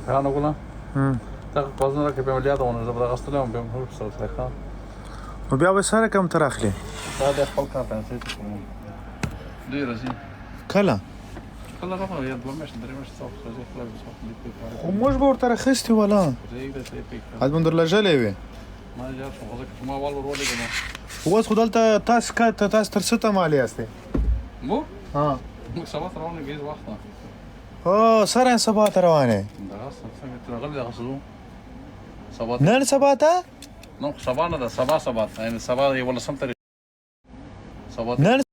خانه ولا تا قوزنا کې په مليات ونه زبر غسله هم به هو څه ښه نو بیا به سره کم تر اخلي دا د خپل کار پنځه ته کوم دی راځي کله کله راغله یا دوه مشه درې مشه څو څه خپل څه دې خو موږ به ورته راخستي ولا حد من در لجلې وي ما جا څه غوښه ما والو رولې کنه اوس خو دلته تاسو تر څه ته مالي یاستئ مو ها موږ سبا ته روانه کېږو وخت او سره سبا ته روانه دا څنګه ته غلې غسلو سبا نن سبا ته نو سبا نه ده سبا یعنی سبا یې ولا سم تر سبا نن